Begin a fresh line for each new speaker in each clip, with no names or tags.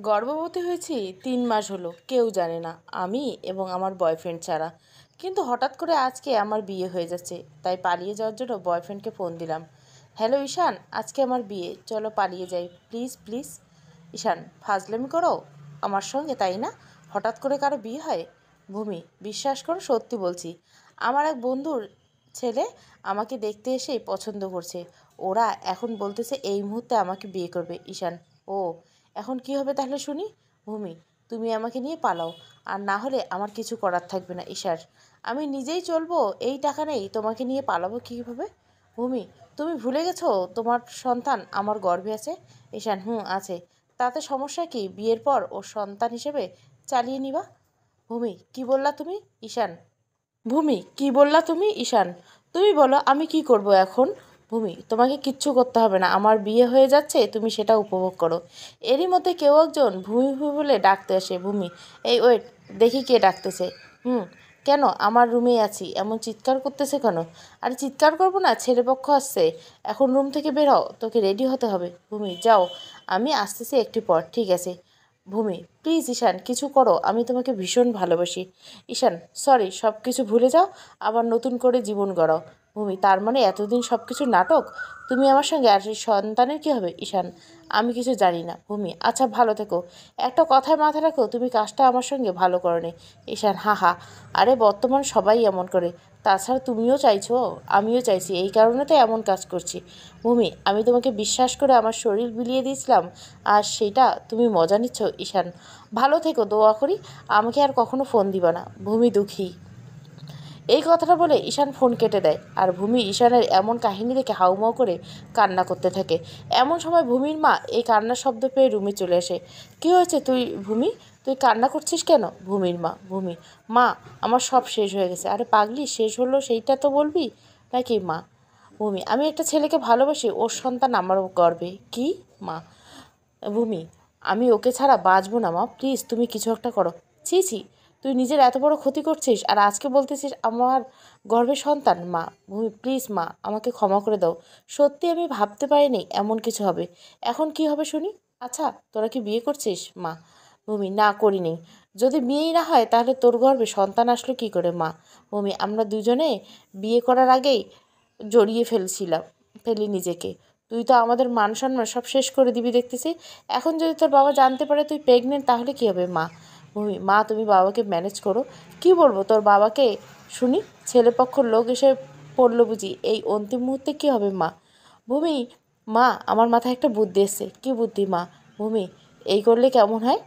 গর্ভবতী হয়েছি ৩ মাস হলো, কেউ জানে না, আমি এবং আমার বয়ফ্রেন্ড ছাড়া। কিন্তু হঠাৎ করে আজকে আমার বিয়ে হয়ে যাচ্ছে, তাই পালিয়ে যাওয়ার জন্য বয়ফ্রেন্ডকে ফোন দিলাম। হ্যালো ঈশান, আজকে আমার বিয়ে, চলো পালিয়ে যাই, প্লিজ প্লিজ। ঈশান, ফাজলামি করো আমার সঙ্গে, তাই না? হঠাৎ করে কারো বিয়ে হয়? ভূমি, বিশ্বাস করো, সত্যি বলছি। আমার এক বন্ধুর ছেলে আমাকে দেখতে এসেই পছন্দ করছে। ওরা এখন বলতেছে এই মুহূর্তে আমাকে বিয়ে করবে। ঈশান, ও, এখন কি হবে তাহলে শুনি? ভূমি, তুমি আমাকে নিয়ে পালাও, আর না হলে আমার কিছু করার থাকবে না। ঈশার, আমি নিজেই চলবো, এই টাকা নেই, তোমাকে নিয়ে পালাবো কীভাবে? ভূমি, তুমি ভুলে গেছো তোমার সন্তান আমার গর্ভে আছে? ঈশান, হুম আছে। তাতে সমস্যা কি? বিয়ের পর ও সন্তান হিসেবে চালিয়ে নিবা। ভূমি, কি বললা তুমি? ঈশান, ভূমি, কি বললা তুমি? ঈশান, তুমি বলো আমি কি করব এখন? ভূমি, তোমাকে কিচ্ছু করতে হবে না, আমার বিয়ে হয়ে যাচ্ছে, তুমি সেটা উপভোগ করো। এরই মধ্যে কেউ একজন ভূমি ভূমি বলে ডাকতে আসে। ভূমি, এই ওয়েট, দেখি কে ডাকতেছে। হুম, কেন? আমার রুমেই আছি, এমন চিৎকার করতেছে কেন? আরে চিৎকার করবো না, ছেলেপক্ষ আসছে, এখন রুম থেকে বের হও, তোকে রেডি হতে হবে। ভূমি, যাও, আমি আসতেছি একটু পর, ঠিক আছে? ভূমি, প্লিজ ঈশান, কিছু করো, আমি তোমাকে ভীষণ ভালোবাসি। ঈশান, সরি, সব কিছু ভুলে যাও, আবার নতুন করে জীবন গড়াও। ভূমি, তার মানে এতদিন সব কিছু নাটক? তুমি আমার সঙ্গে, আর সেই সন্তানের কী হবে? ঈশান, আমি কিছু জানি না। ভূমি, আচ্ছা ভালো থেকো, একটা কথায় মাথায় রাখো, তুমি কাজটা আমার সঙ্গে ভালো করোনি। ঈশান, হা হা, আরে বর্তমান সবাই এমন করে, তাছাড়া তুমিও চাইছো, আমিও চাইছি, এই কারণে তো এমন কাজ করছি। ভূমি, আমি তোমাকে বিশ্বাস করে আমার শরীর বিলিয়ে দিয়েছিলাম, আর সেটা তুমি মজা নিচ্ছ। ঈশান, ভালো থেকো, দোয়া করি, আমাকে আর কখনো ফোন দিবা না। ভূমি, দুঃখী। এই কথাটা বলে ঈশান ফোন কেটে দেয়, আর ভূমি ঈশানের এমন কাহিনী দেখে হাউমাউ করে কান্না করতে থাকে। এমন সময় ভূমির মা এই কান্নার শব্দ পেয়ে রুমে চলে আসে। কী হয়েছে তুই ভূমি, তুই কান্না করছিস কেন? ভূমির মা, ভূমি, মা, আমার সব শেষ হয়ে গেছে। আরে পাগলি, শেষ হলো সেইটা তো বলবি নাকি? মা, ভূমি, আমি একটা ছেলেকে ভালোবাসি, ওর সন্তান আমার গর্বে। কি? মা, ভূমি, আমি ওকে ছাড়া বাঁচবো না। মা, প্লিজ তুমি কিছু একটা করো। ছি ছি, তুই নিজের এত বড় ক্ষতি করছিস, আর আজকে বলতেছিস আমার গর্ভের সন্তান? মা, ভূমি, প্লিজ মা, আমাকে ক্ষমা করে দাও, সত্যি আমি ভাবতে পারিনি এমন কিছু হবে। এখন কি হবে শুনি? আচ্ছা, তোরা কি বিয়ে করছিস? মা, ভূমি, না করিনি। যদি বিয়েই না হয় তাহলে তোর গর্ভে সন্তান আসলো কি করে? মা, ভূমি, আমরা দুজনে বিয়ে করার আগেই জড়িয়ে ফেলি নিজেকে। তুই তো আমাদের মান সম্মান সব শেষ করে দিবি দেখতেছি। এখন যদি তোর বাবা জানতে পারে তুই প্রেগনেন্ট, তাহলে কী হবে? মা, ভূমি, মা, তুমি বাবাকে ম্যানেজ করো। কি বলবো তোর বাবাকে শুনি? ছেলেপক্ষর লোক এসে পড়লো বুঝি এই অন্তিম মুহূর্তে? কী হবে? মা, ভূমি, মা, আমার মাথায় একটা বুদ্ধি এসছে। কী বুদ্ধি? মা, ভূমি, এই করলে কেমন হয়?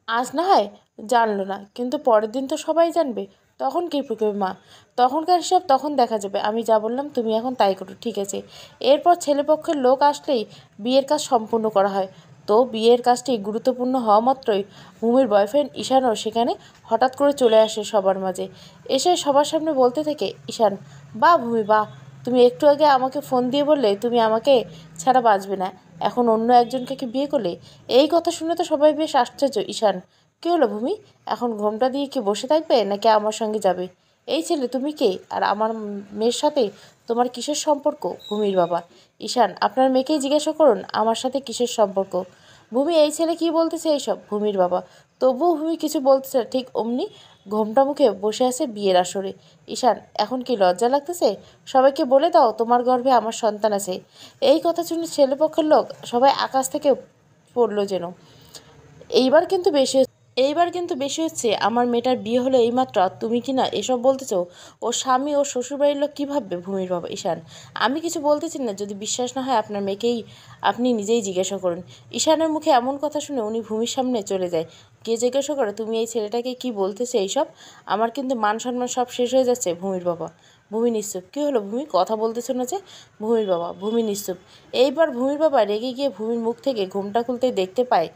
আজ না হয় জানলো না, কিন্তু পরের দিন তো সবাই জানবে, তখন কী করবে? মা, তখনকার হিসাব তখন দেখা যাবে, আমি যা বললাম তুমি এখন তাই করো, ঠিক আছে? এরপর ছেলেপক্ষের লোক আসলেই বিয়ের কাজ সম্পূর্ণ করা হয়। তো বিয়ের কাজটি গুরুত্বপূর্ণ হওয়া মাত্রই ভূমির বয়ফ্রেন্ড ঈশানও সেখানে হঠাৎ করে চলে আসে সবার মাঝে। এসে সবার সামনে বলতে থাকে, ঈশান, বা ভূমি, বা তুমি একটু আগে আমাকে ফোন দিয়ে বললে তুমি আমাকে ছাড়া বাঁচবে না, এখন অন্য একজনকে কি বিয়ে করলে? এই কথা শুনে তো সবাই বেশ আশ্চর্য। ঈশান, কী হলো ভূমি, এখন ঘোমটা দিয়ে কি বসে থাকবে নাকি আমার সঙ্গে যাবে? এই ছেলে, তুমি কে, আর আমার মেয়ের সাথে তোমার কিসের সম্পর্ক? ভূমির বাবা, ঈশান, আপনার মেয়েকেই জিজ্ঞাসা করুন আমার সাথে কিসের সম্পর্ক। ভূমি, এই ছেলে কি বলতেছে এইসব? ভূমির বাবা, তবুও ভূমি কিছু বলতেছে না। ঠিক অমনি ঘোমটা মুখে বসে আছে বিয়ের আসরে। ঈশান, এখন কি লজ্জা লাগতেছে? সবাইকে বলে দাও তোমার গর্ভে আমার সন্তান আছে। এই কথা শুনে ছেলেপক্ষের লোক সবাই আকাশ থেকে পড়লো যেন। এইবার কিন্তু বেশি এইবার কিন্তু বেশি হচ্ছে, আমার মেয়েটার বিয়ে হলো এইমাত্র, আর তুমি কি না এসব বলতেছো? ওর স্বামী ও শ্বশুরবাড়ির লোক কী ভাববে? ভূমির বাবা, ঈশান, আমি কিছু বলতেছি না, যদি বিশ্বাস না হয় আপনার মেয়েকেই আপনি নিজেই জিজ্ঞাসা করুন। ঈশানের মুখে এমন কথা শুনে উনি ভূমির সামনে চলে যায়, গিয়ে জিজ্ঞাসা করে, তুমি এই ছেলেটাকে কি বলতেছে এইসব? আমার কিন্তু মান সম্মান সব শেষ হয়ে যাচ্ছে। ভূমির বাবা, ভূমি নিশ্চুপ। কী হলো ভূমি, কথা বলতেছো না যে? ভূমির বাবা, ভূমি নিশ্চুপ। এইবার ভূমির বাবা রেগে গিয়ে ভূমির মুখ থেকে ঘোমটা খুলতেই দেখতে পায়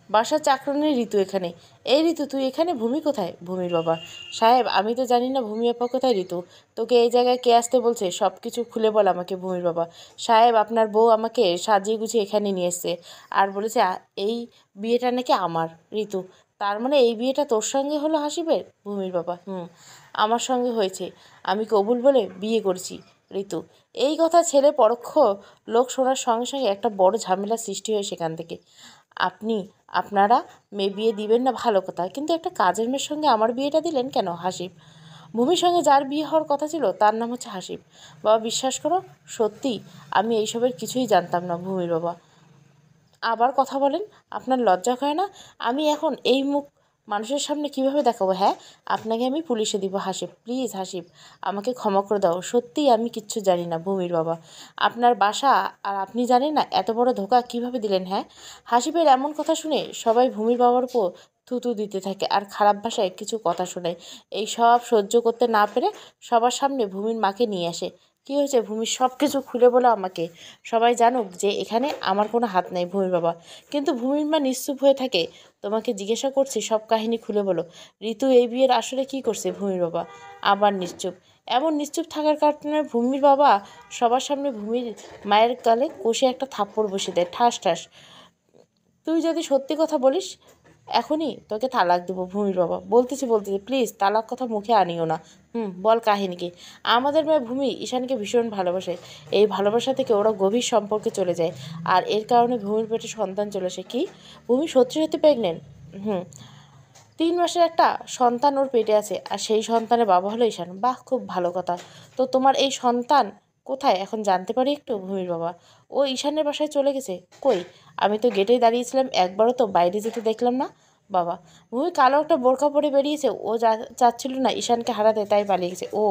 বাসার চাকরানি ঋতু এখানে। এই ঋতু, তুই এখানে? ভূমি কোথায়? ভূমির বাবা, সাহেব, আমি তো জানি না ভূমি আপা কোথায়। ঋতু, তোকে এই জায়গায় কে আসতে বলছে? সব কিছু খুলে বল আমাকে। ভূমির বাবা, সাহেব, আপনার বউ আমাকে সাজিয়ে গুছিয়ে এখানে নিয়ে এসছে, আর বলেছে এই বিয়েটা নাকি আমার। ঋতু, তার মানে এই বিয়েটা তোর সঙ্গে হলো হাসিবের? ভূমির বাবা, হুম, আমার সঙ্গে হয়েছে, আমি কবুল বলে বিয়ে করছি। ঋতু, এই কথা ছেলে পরোক্ষ লোক শোনার সঙ্গে সঙ্গে একটা বড় ঝামেলা সৃষ্টি হয় সেখান থেকে। আপনি আপনারা মেয়ে বিয়ে দিবেন না ভালো কথা, কিন্তু একটা কাজের মেয়ের সঙ্গে আমার বিয়েটা দিলেন কেন? হাসিব, ভূমির সঙ্গে যার বিয়ে হওয়ার কথা ছিল তার নাম হচ্ছে হাসিব। বাবা বিশ্বাস করো, সত্যি আমি এইসবের কিছুই জানতাম না ভূমির বাবা। আবার কথা বলেন, আপনার লজ্জা হয় না? আমি এখন এই মুখ মানুষের সামনে কিভাবে দেখাবো? হ্যাঁ, আপনাকে আমি পুলিশে দিব। হাসিব, প্লিজ হাসিব, আমাকে ক্ষমা করে দাও, সত্যিই আমি কিচ্ছু জানি না ভূমির বাবা। আপনার বাসা আর আপনি জানেন না, এত বড় ধোঁকা কিভাবে দিলেন? হ্যাঁ। হাসিবের এমন কথা শুনে সবাই ভূমির বাবার উপর থুতু দিতে থাকে আর খারাপ ভাষায় কিছু কথা শোনায়। এই সব সহ্য করতে না পেরে সবার সামনে ভূমির মাকে নিয়ে আসে। কী হয়েছে ভূমির, সব কিছু খুলে বলো আমাকে, সবাই জানুক যে এখানে আমার কোনো হাত নেই ভূমির বাবা। কিন্তু ভূমির মা নিশ্চুপ হয়ে থাকে। তোমাকে জিজ্ঞাসা করছি, সব কাহিনী খুলে বলো। ঋতু এই বিয়ের আসলে কি করছে? ভূমির বাবা আবার নিশ্চুপ। এমন নিশ্চুপ থাকার কারণে ভূমির বাবা সবার সামনে ভূমির মায়ের গালে কষে একটা থাপ্পড় বসিয়ে দেয়, ঠাস ঠাস। তুই যদি সত্যি কথা বলিস এখনই তোকে তালাক দেবো। ভূমির বাবা, বলতেছি প্লিজ তালাক কথা মুখে আনিও না। বল কাহিনী কি? আমাদের মেয়ে ভূমি ঈশানকে ভীষণ ভালোবাসে। এই ভালোবাসা থেকে ওরা গভীর সম্পর্কে চলে যায়, আর এর কারণে ভূমির পেটে সন্তান চলে আসে। কি? ভূমি সত্যি সত্যি প্রেগনেন্ট? হুম, 3 মাসের একটা সন্তান ওর পেটে আছে, আর সেই সন্তানের বাবা হলো ঈশান। বাহ, খুব ভালো কথা। তো তোমার এই সন্তান কোথায় এখন জানতে পারি একটু? ভূমির বাবা, ও ঈশানের বাসায় চলে গেছে। কই? আমি তো গেটেই দাঁড়িয়েছিলাম, একবারও তো বাইরে যেতে দেখলাম না। বাবা, ভূমি কালো একটা বোরকা পরে বেরিয়েছে, ও চাচ্ছিল না ঈশানকে হারাতে, তাই পালিয়ে গেছে। ও,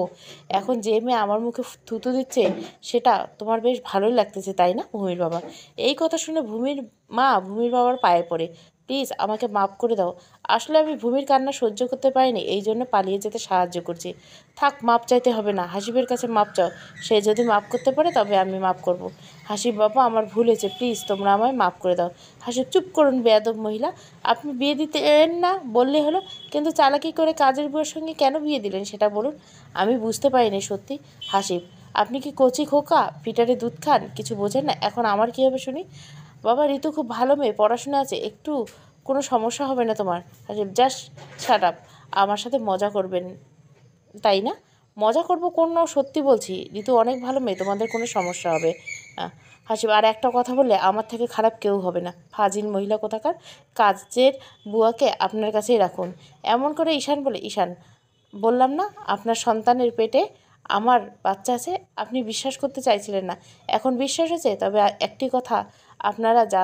এখন যে মেয়ে আমার মুখে থুতু দিচ্ছে সেটা তোমার বেশ ভালোই লাগতেছে তাই না? ভূমির বাবা, এই কথা শুনে ভূমির মা ভূমির বাবার পায়ে পড়ে। প্লিজ আমাকে মাফ করে দাও, আসলে আমি ভূমির কান্না সহ্য করতে পারিনি, এই জন্য পালিয়ে যেতে সাহায্য করছি। থাক, মাপ চাইতে হবে না, হাসিবের কাছে মাপ চাও, সে যদি মাপ করতে পারে তবে আমি মাপ করব। হাসিব বাবা, আমার ভুল হয়েছে, প্লিজ তোমরা আমায় মাফ করে দাও। হাসিব, চুপ করুন বেয়াদব মহিলা, আপনি বিয়ে দিতেন না বললে হলো, কিন্তু চালাকি করে কাজের বউয়ের সঙ্গে কেন বিয়ে দিলেন সেটা বলুন। আমি বুঝতে পারিনি সত্যি। হাসিব, আপনি কি কচি খোকা, ফিটারে দুধ খান, কিছু বোঝেন না? এখন আমার কী হবে শুনি? বাবা, ঋতু খুব ভালো মেয়ে, পড়াশোনা আছে, একটু কোনো সমস্যা হবে না তোমার। হাসিব, জাস্ট শাট আপ, আমার সাথে মজা করবেন তাই না? মজা করবো কোনো, সত্যি বলছি ঋতু অনেক ভালো মেয়ে, তোমাদের কোনো সমস্যা হবে না। হাসিব, আর একটা কথা বললে আমার থেকে খারাপ কেউ হবে না, ফাজিল মহিলা কোথাকার। কাজের বুয়াকে আপনার কাছেই রাখুন। এমন করে ঈশান বলে, ঈশান, বললাম না আপনার সন্তানের পেটে আমার বাচ্চা আছে? আপনি বিশ্বাস করতে চাইছিলেন না, এখন বিশ্বাস হয়েছে? তবে একটি কথা, আপনারা যা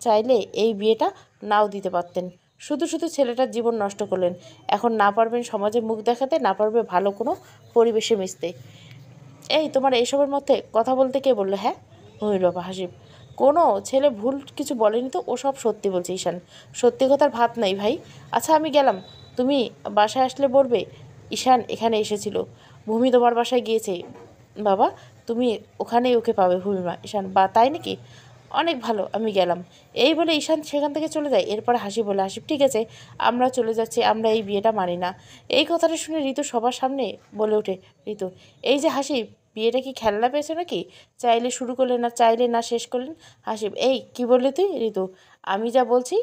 চাইলে এই বিয়েটা নাও দিতে পারতেন, শুধু শুধু ছেলেটার জীবন নষ্ট করলেন। এখন না পারবেন সমাজে মুখ দেখাতে, না পারবে ভালো কোনো পরিবেশে মিশতে। এই তোমার এইসবের মধ্যে কথা বলতে কে বললো? হ্যাঁ। ভূমির বাবা, হাসিব, কোনো ছেলে ভুল কিছু বলেনি তো, ও সব সত্যি বলছে। ঈশান, সত্যি কথার ভাত নাই ভাই। আচ্ছা আমি গেলাম, তুমি বাসায় আসলে বলবে ঈশান এখানে এসেছিল, ভূমি তোমার বাসায় গিয়েছে। বাবা, তুমি ওখানেই ওকে পাবে। ভূমিমা, ঈশান, বা তাই নাকি? অনেক ভালো, আমি গেলাম। এই বলে ঈশান সেখান থেকে চলে যায়। এরপর হাসি বলে, হাসিব, ঠিক আছে, আমরা চলে যাচ্ছি, আমরা এই বিয়েটা মানি না। এই কথাটা শুনে ঋতু সবার সামনে বলে ওঠে, ঋতু, এই যে হাসিব, বিয়েটা কি খেলনা পেয়েছো নাকি? চাইলে শুরু করলেন, না চাইলে না শেষ করলেন। হাসিব, এই কি বললি তুই? ঋতু, আমি যা বলছি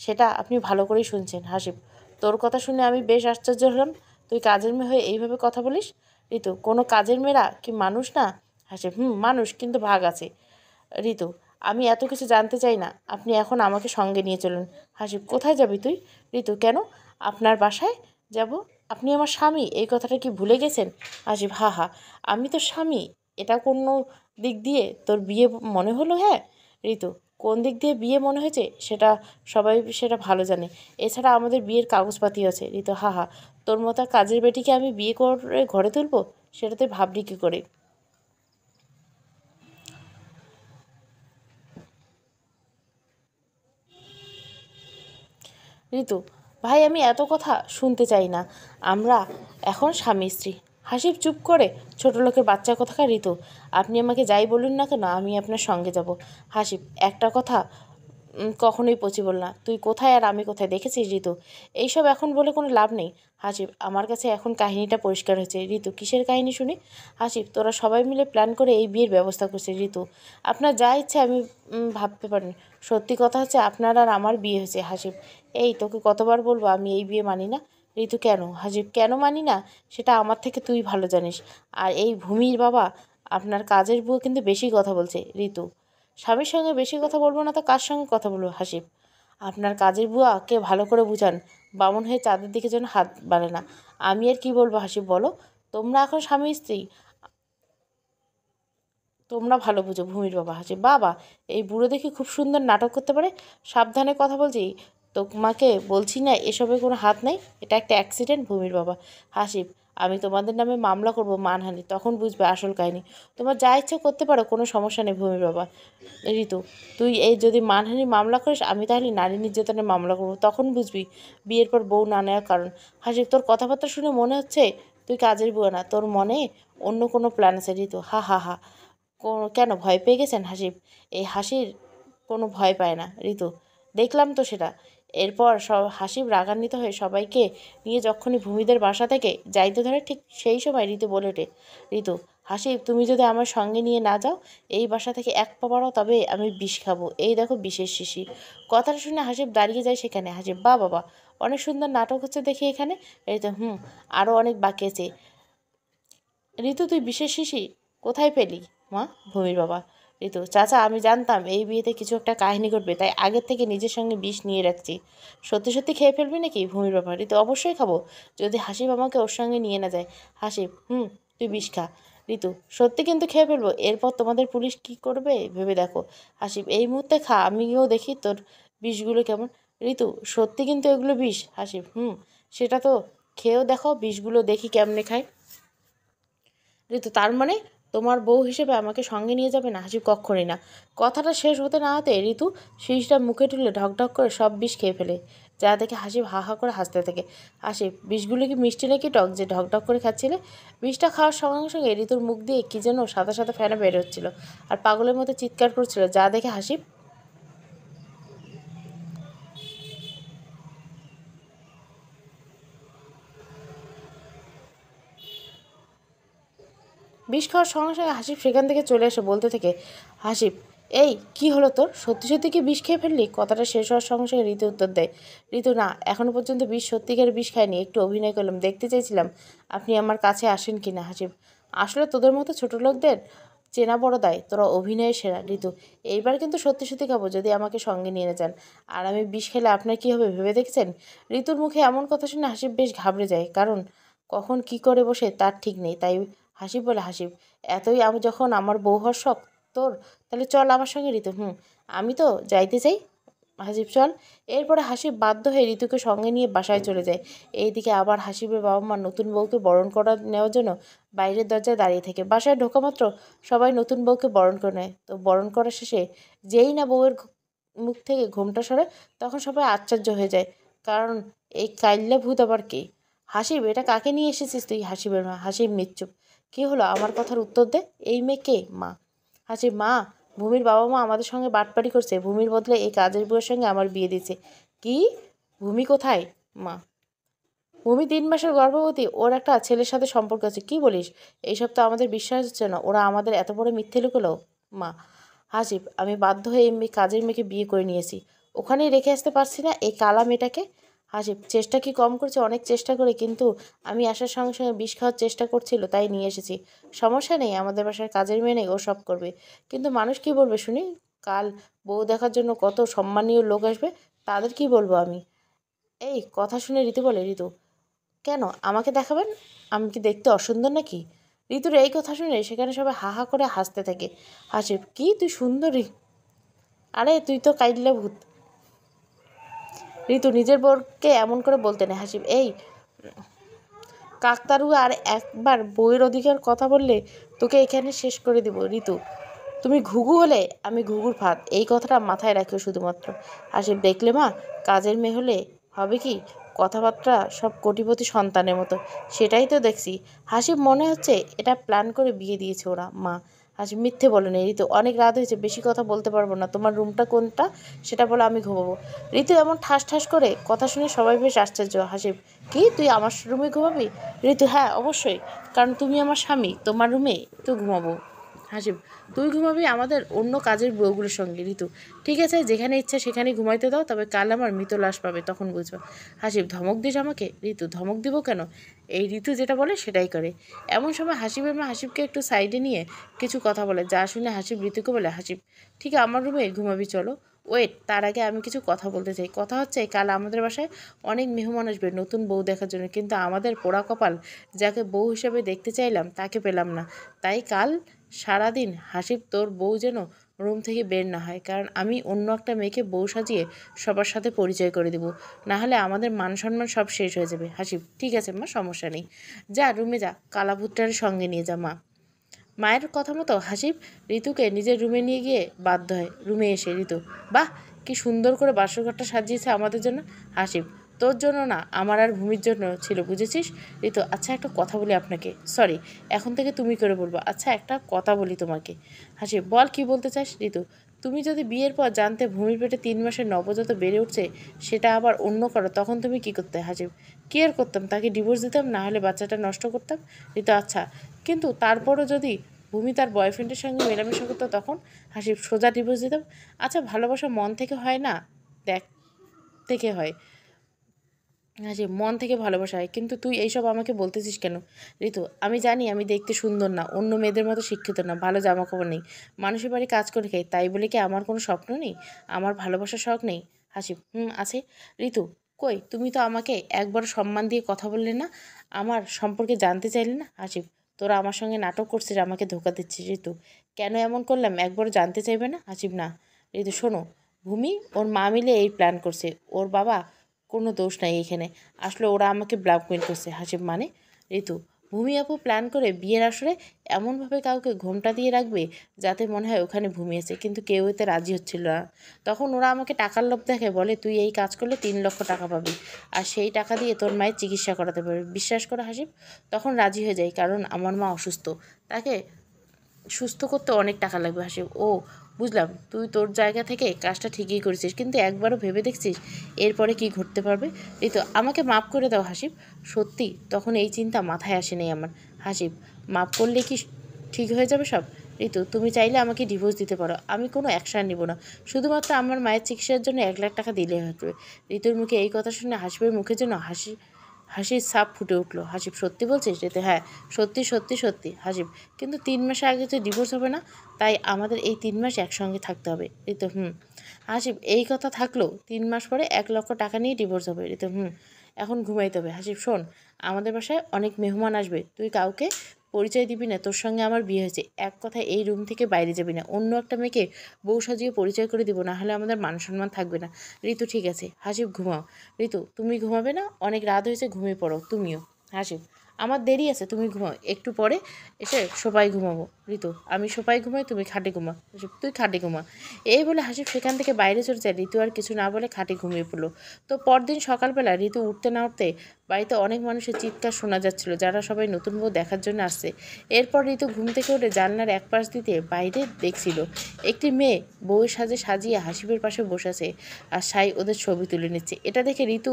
সেটা আপনি ভালো করেই শুনছেন। হাসিব, তোর কথা শুনে আমি বেশ আশ্চর্য হলাম, তুই কাজের মেয়ে হয়ে এইভাবে কথা বলিস। ঋতু, কোনো কাজের মেয়েরা কি মানুষ না? হাসিব, মানুষ, কিন্তু ভাগ আছে। ঋতু, আমি এত কিছু জানতে চাই না, আপনি এখন আমাকে সঙ্গে নিয়ে চলুন। হাসিব, কোথায় যাবি তুই? ঋতু, কেন? আপনার বাসায় যাব। আপনি আমার স্বামী, এই কথাটা কি ভুলে গেছেন? হাসিব, হা হা, আমি তো স্বামী, এটা কোনো দিক দিয়ে তোর বিয়ে মনে হলো? হ্যাঁ। ঋতু, কোন দিক দিয়ে বিয়ে মনে হয়েছে সেটা সবাই সেটা ভালো জানে, এছাড়া আমাদের বিয়ের কাগজপাতি আছে। ঋতু, হা হা, তোর মতো কাজের বেটিকে আমি বিয়ে করে ঘরে তুলবো, সেটা তুই ভাবলি কী করে? ঋতু, ভাই আমি এত কথা শুনতে চাই না, আমরা এখন স্বামী স্ত্রী। হাসিব, চুপ করে, ছোট লোকের বাচ্চা কোথাকার। ঋতু, আপনি আমাকে যাই বলুন না কেন, আমি আপনার সঙ্গে যাব। হাসিব, একটা কথা কখনোই পসিবল না, তুই কোথায় আর আমি কোথায়, দেখেছিস ঋতু? এইসব এখন বলে কোনো লাভ নেই। হাসিব, আমার কাছে এখন কাহিনীটা পরিষ্কার হয়েছে। ঋতু, কিসের কাহিনী শুনি? হাসিব, তোরা সবাই মিলে প্ল্যান করে এই বিয়ের ব্যবস্থা করছে। ঋতু, আপনার যা ইচ্ছে আমি ভাবতে পারেন, সত্যি কথা হচ্ছে আপনার আর আমার বিয়ে হয়েছে। হাসিব, এই তোকে কতবার বলবো আমি এই বিয়ে মানি না। ঋতু, কেন? হাসিব, কেন মানি না সেটা আমার থেকে তুই ভালো জানিস। আর এই ভূমির বাবা আপনার কাজের বুয়া কিন্তু বেশি কথা বলছে। ঋতু: স্বামীর সঙ্গে বেশি কথা বলবো না তো কার সঙ্গে কথা বলবো? হাসিব: আপনার কাজের বুয়াকে ভালো করে বুঝান, বামুন হয়ে চাঁদের দিকে যেন হাত বাড়ে না। আমি আর কি বলবো হাসিব, বলো। তোমরা এখন স্বামী স্ত্রী, তোমরা ভালো বুঝো। ভূমির বাবা: হাসিব: বাবা, এই বুড়ো দেখি খুব সুন্দর নাটক করতে পারে। সাবধানে কথা বলছি, তোমাকে বলছি না এসবে কোনো হাত নেই, এটা একটা অ্যাক্সিডেন্ট। ভূমির বাবা: হাসিব: আমি তোমাদের নামে মামলা করব, মানহানি, তখন বুঝবে আসল কাহিনী। তোমার যা ইচ্ছে করতে পারো, কোনো সমস্যা নেই। ভূমির বাবা: ঋতু: তুই এই যদি মানহানি মামলা করিস, আমি তাহলে নারী নির্যাতনের মামলা করবো, তখন বুঝবি বিয়ের পর বউ না নেওয়ার কারণ। হাসিব: তোর কথাবার্তা শুনে মনে হচ্ছে তুই কাজের বুয়া না, তোর মনে অন্য কোনো প্ল্যান আছে। ঋতু: হা হা হা। কেন, ভয় পেয়ে গেছেন? হাসিব: এই হাসির কোনো ভয় পায় না। ঋতু: দেখলাম তো সেটা। এরপর হাসিব রাগান্বিত হয়ে সবাইকে নিয়ে যখনই ভূমিদের বাসা থেকে যাইতে ধরে, ঠিক সেই সময় ঋতু বলে ওঠে। ঋতু: হাসিব, তুমি যদি আমার সঙ্গে নিয়ে না যাও, এই বাসা থেকে এক পা বাড়াও, তবে আমি বিষ খাবো। এই দেখো বিষের শিশি। কথাটা শুনে হাসিব দাঁড়িয়ে যায় সেখানে। হাসিব: বা বাবা, অনেক সুন্দর নাটক হচ্ছে দেখি এখানে। ঋতু: আরও অনেক বাকি আছে। ঋতু: তুই বিশেষ শিশি কোথায় পেলি মা? ভূমির বাবা: ঋতু: চাচা, আমি জানতাম এই বিয়েতে কিছু একটা কাহিনী ঘটবে, তাই আগের থেকে নিজের সঙ্গে বিষ নিয়ে রাখছি। সত্যি সত্যি খেয়ে ফেলবি নাকি? ভূমির বাবা: ঋতু: অবশ্যই খাবো, যদি হাসিব আমাকে ওর সঙ্গে নিয়ে না যায়। হাসিব: তুই বিষ খা। ঋতু: সত্যি কিন্তু খেয়ে ফেলবো, এরপর তোমাদের পুলিশ কি করবে ভেবে দেখো। হাসিব: এই মুহূর্তে খা, আমিও দেখি তোর বিষগুলো কেমন। ঋতু: সত্যি কিন্তু এগুলো বিষ? হাসিব: সেটা তো খেয়েও দেখো, বিষগুলো দেখি কেমনে খায়। ঋতু: তার মানে তোমার বউ হিসেবে আমাকে সঙ্গে নিয়ে যাবে না? হাসিব: কক্ষণই না। কথাটা শেষ হতে না হতে ঋতু শিশটা মুখে তুলে ঢকঢক করে সব বিষ খেয়ে ফেলে, যা দেখে হাসিব হা হা করে হাসতে থাকে। হাসিব: বিষগুলো কি মিষ্টি নাকি টক যে ঢকঢক করে খাচ্ছিলে? বিষটা খাওয়ার সঙ্গে সঙ্গে ঋতুর মুখ দিয়ে কি যেন সাদা সাদা ফেনা বের হচ্ছিল আর পাগলের মতো চিৎকার করছিল, যা দেখে হাসিব বিষ খাওয়ার সঙ্গে সঙ্গে হাসিব সেখান থেকে চলে এসে বলতে থেকে। হাসিব: এই কি হলো তোর? সত্যি সত্যি কি বিষ খেয়ে ফেললি? কথাটা শেষ হওয়ার সঙ্গে সঙ্গে ঋতু উত্তর দেয়। ঋতু: না, এখনো পর্যন্ত বিষ সত্যিকার বিষ খায়নি, একটু অভিনয় করলাম, দেখতে চাইছিলাম আপনি আমার কাছে আসেন কি না। হাসিব: আসলে তোদের মতো ছোট লোকদের চেনা বড় দায়, তোরা অভিনয়ে সেরা। ঋতু: এইবার কিন্তু সত্যি সত্যি খাবো, যদি আমাকে সঙ্গে নিয়ে না যান। আর আমি বিষ খেলে আপনার কী হবে ভেবে দেখছেন? ঋতুর মুখে এমন কথা শুনে হাসিব বেশ ঘাবড়ে যায়, কারণ কখন কি করে বসে তার ঠিক নেই। তাই হাসিব বলে, হাসিব, এতই আমি যখন আমার বউ হওয়ার শখ তোর, তাহলে চল আমার সঙ্গে। ঋতু: আমি তো যাইতে চাই। হাসিব: চল। এরপরে হাসিব বাধ্য হয়ে ঋতুকে সঙ্গে নিয়ে বাসায় চলে যায়। এইদিকে আবার হাসিবের বাবা মা নতুন বউকে বরণ করা নেওয়ার জন্য বাইরের দরজায় দাঁড়িয়ে থাকে। বাসায় ঢোকা মাত্র সবাই নতুন বউকে বরণ করে নেয়। তো বরণ করা শেষে যেই না বউয়ের মুখ থেকে ঘোমটা সরে, তখন সবাই আশ্চর্য হয়ে যায়, কারণ এই কাইল্লা ভূত আবার কে? হাসিব: এটা কাকে নিয়ে এসেছিস তুই? হাসিবের মা। হাসিব নিশ্চুপ। কী হলো, আমার কথার উত্তর দে। এই মেয়ে কে? মা। হাসিব: মা, ভূমির বাবা মা আমাদের সঙ্গে বাটপারি করছে, ভূমির বদলে এই কাজের বউয়ের সঙ্গে আমার বিয়ে দিয়েছে। কি? ভূমি কোথায়? মা: ভূমি 3 মাসের গর্ভবতী, ওর একটা ছেলের সাথে সম্পর্ক আছে। কি বলিস? এইসব তো আমাদের বিশ্বাস হচ্ছে না, ওরা আমাদের এত বড় মিথ্যে লুকোলো। মা। হাসিব: আমি বাধ্য হয়ে এই কাজের মেয়েকে বিয়ে করে নিয়েছি, ওখানেই রেখে আসতে পারছি না এই কালা মেয়েটাকে। হাসিব: চেষ্টা কি কম করছে? অনেক চেষ্টা করে, কিন্তু আমি আসার সঙ্গে সঙ্গে বিষ খাওয়ার চেষ্টা করছিল, তাই নিয়ে এসেছি। সমস্যা নেই, আমাদের বাসার কাজের মেয়ে নেই, ও সব করবে। কিন্তু মানুষ কি বলবে শুনি? কাল বউ দেখার জন্য কত সম্মানীয় লোক আসবে, তাদের কি বলবো আমি? এই কথা শুনে ঋতু বলে, ঋতু, কেন আমাকে দেখাবেন? আমি কি দেখতে অসুন্দর নাকি? ঋতুর এই কথা শুনে সেখানে সবাই হা হা করে হাসতে থাকে। হাসিব: কি তুই সুন্দরী? আরে তুই তো কাইল্লা ভূত। ঋতু নিজের বোরকে এমন করে বলতে নেই। হাসিব: এই কাকতারুয়া, আর একবার বইয়ের অধিকার কথা বললে তোকে এখানে শেষ করে দিব। ঋতু: তুমি ঘুঘু হলে আমি ঘুঘুর ফাঁদ, এই কথাটা মাথায় রাখিও শুধুমাত্র। হাসিব: দেখলে মা, কাজের মেয়ে হলে হবে কি, কথাবার্তা সব কোটিপতি সন্তানের মতো। সেটাই তো দেখছি। হাসিব: মনে হচ্ছে এটা প্ল্যান করে বিয়ে দিয়েছে ওরা। মা। হাসিব: মিথ্যে বলো না ঋতু, অনেক রাত হয়েছে, বেশি কথা বলতে পারবো না। তোমার রুমটা কোনটা সেটা বলো, আমি ঘুমাবো। ঋতু এমন ঠাস ঠাস করে কথা শুনে সবাই বেশ আশ্চর্য। হাসিব: কি তুই আমার রুমে ঘুমাবি? ঋতু: হ্যাঁ অবশ্যই, কারণ তুমি আমার স্বামী, তোমার রুমে তো ঘুমাবো। হাসিব, তুই ঘুমাবি আমাদের অন্য কাজের বউগুলোর সঙ্গে। ঋতু, ঠিক আছে, যেখানে ইচ্ছা সেখানে ঘুমাইতে দাও, তবে কাল আমার মৃত লাশ পাবে, তখন বুঝবা। হাসিব, ধমক দিস আমাকে? ঋতু, ধমক দিব কেন? এই ঋতু যেটা বলে সেটাই করে। এমন সময় হাসিবের মা হাসিবকে একটু সাইডে নিয়ে কিছু কথা বলে, যা শুনে হাসিব ঋতুকে বলে, হাসিব, ঠিক আমার রুমে ঘুমাবি, চলো। ওয়েট, তার আগে আমি কিছু কথা বলতে চাই। কথা হচ্ছে, কাল আমাদের বাসায় অনেক মেহমান আসবে নতুন বউ দেখার জন্য, কিন্তু আমাদের পোড়া কপাল, যাকে বউ হিসেবে দেখতে চাইলাম তাকে পেলাম না। তাই কাল সারাদিন হাসিব তোর বউ যেন রুম থেকে বের না হয়, কারণ আমি অন্য একটা মেয়েকে বউ সাজিয়ে সবার সাথে পরিচয় করে দেব। না হলে আমাদের মান সম্মান সব শেষ হয়ে যাবে। হাসিব, ঠিক আছে মা, সমস্যা নেই, যা রুমে যা, কালাভুট্টারের সঙ্গে নিয়ে যা। মায়ের কথা মতো হাসিব ঋতুকে নিজের রুমে নিয়ে গিয়ে বাধ্য হয়। রুমে এসে ঋতু, বাহ, কি সুন্দর করে বাসরঘরটা সাজিয়েছে আমাদের জন্য। হাসিব, তোর জন্য না, আমার আর ভূমির জন্য ছিল, বুঝেছিস? ঋতু, আচ্ছা একটা কথা বলি আপনাকে, সরি এখন থেকে তুমি করে বলবো। আচ্ছা একটা কথা বলি তোমাকে। হাসিব, বল, কি বলতে চাস? ঋতু, তুমি যদি বিয়ের পর জানতে ভূমির পেটে 3 মাসের নবজাত বেড়ে উঠছে, সেটা আবার অন্য করো, তখন তুমি কি করতে? হাসিব, কি আর করতাম, তাকে ডিভোর্স দিতাম, না হলে বাচ্চাটা নষ্ট করতাম। ঋতু, আচ্ছা, কিন্তু তারপরও যদি ভূমি তার বয়ফ্রেন্ডের সঙ্গে মেলামেশা করতো তখন? হাসিব, সোজা ডিভোর্স দিতাম। আচ্ছা, ভালোবাসা মন থেকে হয় না, দেখ থেকে হয়। হাসিব, মন থেকে ভালোবাসা হয়, কিন্তু তুই এইসব আমাকে বলতেছিস কেন? ঋতু, আমি জানি আমি দেখতে সুন্দর না, অন্য মেয়েদের মতো শিক্ষিত না, ভালো জামাকাপড় নেই, মানুষের বাড়ি কাজ করে খাই, তাই বলে কি আমার কোনো স্বপ্ন নেই, আমার ভালোবাসার শখ নেই? হাসিব, আছে। ঋতু, কই, তুমি তো আমাকে একবার সম্মান দিয়ে কথা বললে না, আমার সম্পর্কে জানতে চাইলে না? হাসিব, তোরা আমার সঙ্গে নাটক করছিস, আমাকে ধোকা দিচ্ছিস। ঋতু, কেন এমন করলাম একবারও জানতে চাইবে না? হাসিব, না। ঋতু, শোনো, ভূমি ওর মা মিলে এই প্ল্যান করছে, ওর বাবা কোনো দোষ নাই এখানে, আসলে ওরা আমাকে ব্ল্যাকমেল করছে। হাসিব, মানে? ঋতু, ভূমি আপু প্ল্যান করে বিয়ের আসরে এমনভাবে কাউকে ঘোমটা দিয়ে রাখবে যাতে মনে হয় ওখানে ভূমি আছে, কিন্তু কেউ এতে রাজি হচ্ছিল না। তখন ওরা আমাকে টাকার লোভ দেখে, বলে তুই এই কাজ করলে 3 লক্ষ টাকা পাবি, আর সেই টাকা দিয়ে তোর মায়ের চিকিৎসা করাতে পারবি। বিশ্বাস করে হাসিব, তখন রাজি হয়ে যায়, কারণ আমার মা অসুস্থ, তাকে সুস্থ করতে অনেক টাকা লাগবে। হাসিব, ও বুঝলাম, তুই তোর জায়গা থেকে কাজটা ঠিকই করেছিস, কিন্তু একবারও ভেবে দেখছিস এরপরে কি ঘটতে পারবে? এই তো, আমাকে মাফ করে দাও হাসিব। সত্যি তখন এই চিন্তা মাথায় আসেনি আমার। হাসিব, মাফ করলে কি ঠিক হয়ে যাবে সব? ঋতু, তুমি চাইলে আমাকে ডিভোর্স দিতে পারো, আমি কোনো অ্যাকশান নিব না, শুধুমাত্র আমার মায়ের চিকিৎসার জন্য 1 লাখ টাকা দিলে হবে। ঋতুর মুখে এই কথা শুনে হাসিবের মুখে যেন হাসির ছাপ ফুটে উঠল। হাসিব, সত্যি বলছিস? ঋতু, হ্যাঁ, সত্যি সত্যি সত্যি। হাসিব, কিন্তু 3 মাসের আগে তো ডিভোর্স হবে না, তাই আমাদের এই 3 মাস একসঙ্গে থাকতে হবে। ঋতু, হাসিব, এই কথা থাকলো, 3 মাস পরে 1 লক্ষ টাকা নিয়ে ডিভোর্স হবে। ঋতু, এখন ঘুমাইতে হবে। হাসিব, শোন, আমাদের বাসায় অনেক মেহমান আসবে, তুই কাউকে পরিচয় দিবি না তোর সঙ্গে আমার বিয়ে হয়েছে, এক কথায় এই রুম থেকে বাইরে যাবি না, অন্য একটা মেয়েকে বউ সাজিয়ে পরিচয় করে দিব, না হলে আমাদের মান সম্মান থাকবে না। ঋতু, ঠিক আছে। হাসিব, ঘুমাও। ঋতু, তুমি ঘুমাবে না? অনেক রাত হয়েছে, ঘুমিয়ে পড়ো তুমিও। হাসিব, আমার দেরি আছে, তুমি ঘুমাও, একটু পরে এসে সোফায় ঘুমাবো। ঋতু, আমি সোফায় ঘুমাই, তুমি খাটে ঘুমা। হাসিব, তুই খাটে ঘুমা। এই বলে হাসিব সেখান থেকে বাইরে চলে যায়। ঋতু আর কিছু না বলে খাটে ঘুমিয়ে পড়লো। তো পরদিন সকালবেলা ঋতু উঠতে না উঠতে বাড়িতে অনেক মানুষের চিৎকার শোনা যাচ্ছিল, যারা সবাই নতুন বউ দেখার জন্য আসছে। এরপর ঋতু ঘুম থেকে উঠে জানলার এক পাশ দিতে বাইরে দেখছিল একটি মেয়ে বউয়ের সাজে সাজিয়ে হাসিবের পাশে বসেছে, আর সাই ওদের ছবি তুলে নিচ্ছে। এটা দেখে ঋতু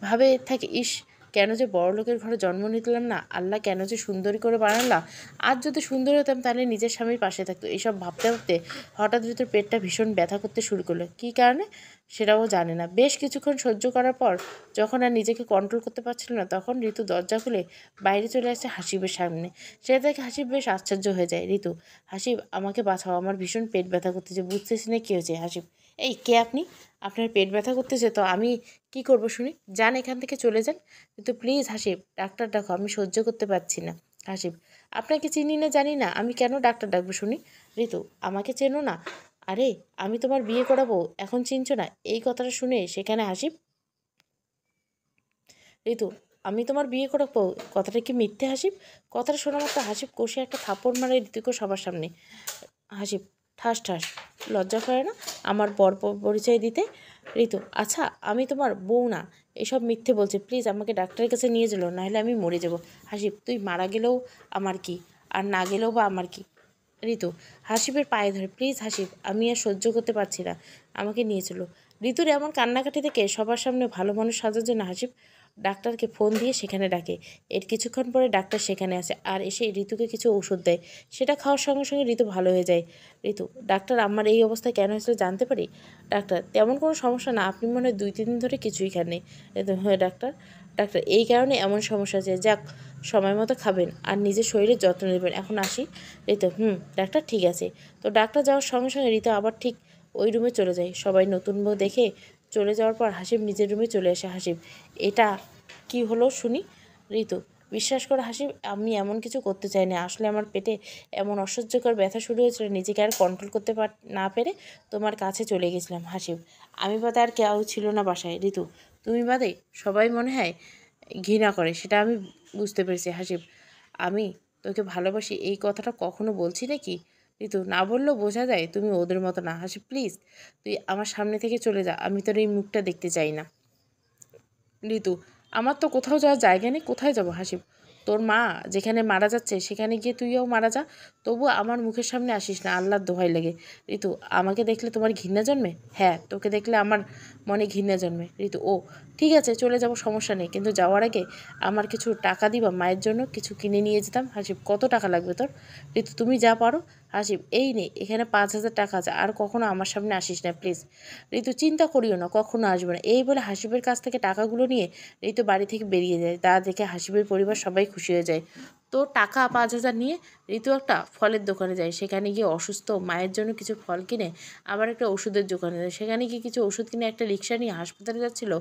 ভাবে থাকে, ইস, কেন যে বড়লোকের ঘরে জন্ম নিলাম না, আল্লাহ কেন যে সুন্দরী করে বানালাম, আজ যদি সুন্দর হতাম তাহলে নিজের স্বামীর পাশে থাকতো। এইসব ভাবতে ভাবতে হঠাৎ ঋতুর পেটটা ভীষণ ব্যথা করতে শুরু করলো। কী কারণে সেটাও জানে না। বেশ কিছুক্ষণ সহ্য করার পর যখন আর নিজেকে কন্ট্রোল করতে পারছিল না, তখন ঋতু দরজা খুলে বাইরে চলে আসছে হাসিবের সামনে। সেটা দেখে হাসিব বেশ আশ্চর্য হয়ে যায়। ঋতু, হাসিব, আমাকে বাঁচাও, আমার ভীষণ পেট ব্যথা করতেছে, বুঝতেছি না কী হয়েছে। হাসিব, এই কে আপনি? আপনার পেট ব্যথা করতেছে তো আমি কি করব শুনি? যান, এখান থেকে চলে যান। কিন্তু প্লিজ হাসিব, ডাক্তার ডাকো, আমি সহ্য করতে পারছি না। হাসিব, আপনাকে চিনি না জানি না, আমি কেন ডাক্তার ডাকবো শুনি? ঋতু, আমাকে চেনো না? আরে, আমি তোমার বিয়ে করাবো, এখন চিনছো না? এই কথাটা শুনে সেখানে হাসিব। ঋতু, আমি তোমার বিয়ে করাবো, কথাটা কি মিথ্যে? হাসিব, কথাটা শোনা মাত্র হাসিব কষে একটা থাপ্পড় মারে ঋতুকে সবার সামনে। হাসিব, ঠাস ঠাস, লজ্জা করে না আমার পরিচয় দিতে? ঋতু, আচ্ছা, আমি তোমার বউ না, এসব মিথ্যে বলছে, প্লিজ আমাকে ডাক্তারের কাছে নিয়ে চলো, নাহলে আমি মরে যাব। হাসিব, তুই মারা গেলেও আমার কি, আর না গেলেও বা আমার কি? ঋতু হাসিবের পায়ে ধরে, প্লিজ হাসিব, আমি আর সহ্য করতে পারছি না, আমাকে নিয়ে চলো। ঋতুর এমন কান্নাকাটি থেকে সবার সামনে ভালো মানুষ সাজার জন্য হাসিব ডাক্তারকে ফোন দিয়ে সেখানে ডাকে। এর কিছুক্ষণ পরে ডাক্তার সেখানে আসে আর এসে ঋতুকে কিছু ওষুধ দেয়। সেটা খাওয়ার সঙ্গে সঙ্গে ঋতু ভালো হয়ে যায়। ঋতু: ডাক্তার, আমার এই অবস্থা কেন হয়েছিল জানতে পারি? ডাক্তার: তেমন কোনো সমস্যা না, আপনি মনে হয় 2-3 দিন ধরে কিছুই খাননি। ঋতু: হ্যাঁ ডাক্তার। ডাক্তার: এই কারণে এমন সমস্যা আছে, যাক, সময় মতো খাবেন আর নিজের শরীরের যত্ন নেবেন। এখন আসি। ঋতু: ডাক্তার, ঠিক আছে। তো ডাক্তার যাওয়ার সঙ্গে সঙ্গে ঋতু আবার ঠিক ওই রুমে চলে যায়। সবাই নতুন বউ দেখে চলে যাওয়ার পর হাসিব নিজের রুমে চলে আসে। হাসিব: এটা কি হলো শুনি? ঋতু: বিশ্বাস করে হাসিব, আমি এমন কিছু করতে চাইনি। আসলে আমার পেটে এমন অসহ্যকর ব্যথা শুরু হয়েছিল, নিজেকে আর কন্ট্রোল করতে না পেরে তোমার কাছে চলে গেছিলাম। হাসিব: আমি বাদে আর কেউ ছিল না বাসায়। ঋতু: তুমি বাদে সবাই মনে হয় ঘৃণা করে, সেটা আমি বুঝতে পেরেছি। হাসিব: আমি তোকে ভালোবাসি এই কথাটা কখনো বলছি নাকি? ঋতু: না বললেও বোঝা যায় তুমি ওদের মতো না। হাসিব: প্লিজ তুই আমার সামনে থেকে চলে যা, আমি তোর এই মুখটা দেখতে চাই না। ঋতু: আমার তো কোথাও যাওয়ার জায়গা নেই, কোথায় যাব? হাসিব: তোর মা যেখানে মারা যাচ্ছে সেখানে গিয়ে তুইও মারা যা, তবু আমার মুখের সামনে আসিস না, আল্লাহর দোহাই লাগে। ঋতু: আমাকে দেখলে তোমার ঘৃণা জন্মে? হ্যাঁ, তোকে দেখলে আমার মনে ঘৃণা জন্মে। ঋতু: ও ঠিক আছে, চলে যাব, সমস্যা নেই, কিন্তু যাওয়ার আগে আমার কিছু টাকা দিবা, মায়ের জন্য কিছু কিনে নিয়ে যেতাম। হাসিব: কত টাকা লাগবে তোর? ঋতু: তুমি যা পারো। হাসিব: এই নে, এখানে 5,000 টাকা আছে, আর কখনো আমার সামনে আসিস না প্লিজ। ঋতু: চিন্তা করিও না, কখনো আসবে না। এই বলে হাসিবের কাছ থেকে টাকাগুলো নিয়ে ঋতু বাড়ি থেকে বেরিয়ে যায়। তা দেখে হাসিবের পরিবার সবাই খুশি হয়ে যায়। তো টাকা 5,000 নিয়ে ঋতু একটা ফলের দোকানে যায়। সেখানে গিয়ে অসুস্থ মায়ের জন্য কিছু ফল কিনে আবার একটা ওষুধের দোকানে যায়। সেখানে গিয়ে কিছু ওষুধ কিনে একটা রিক্সা নিয়ে হাসপাতালে যাচ্ছিল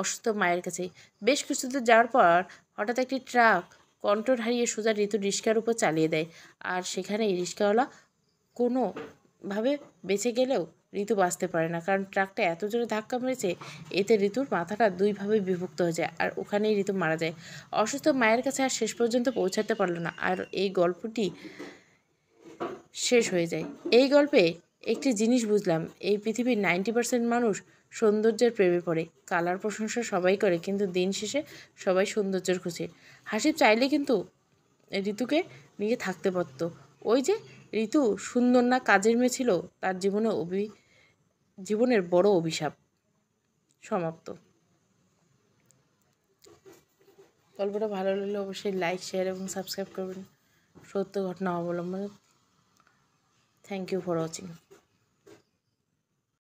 অসুস্থ মায়ের কাছে। বেশ কিছুদূর যাওয়ার পর হঠাৎ একটি ট্রাক কন্ট্রোল হারিয়ে সোজা ঋতুর রিক্সার উপর চালিয়ে দেয়। আর সেখানেই রিক্সাওয়ালা কোনোভাবে বেঁচে গেলেও ঋতু বাঁচতে পারে না, কারণ ট্রাকটা এত জোরে ধাক্কা মেরেছে, এতে ঋতুর মাথাটা দুইভাবে বিভক্ত হয়ে যায় আর ওখানেই ঋতু মারা যায়। অসুস্থ মায়ের কাছে আর শেষ পর্যন্ত পৌঁছাতে পারল না, আর এই গল্পটি শেষ হয়ে যায়। এই গল্পে একটি জিনিস বুঝলাম, এই পৃথিবীর 90% মানুষ সৌন্দর্যের প্রেমে পড়ে। কালার প্রশংসা সবাই করে, কিন্তু দিন শেষে সবাই সৌন্দর্যের খুঁজে। হাসিব চাইলে কিন্তু ঋতুকে নিয়ে থাকতে পারতো। ওই যে ঋতু সুন্দর না কাজের মেয়ে ছিল, তার জীবনের বড় অভিশাপ। সমাপ্ত। গল্পটা ভালো লাগলে অবশ্যই লাইক, শেয়ার এবং সাবস্ক্রাইব করবেন। সত্য ঘটনা অবলম্বনে। Thank you for watching.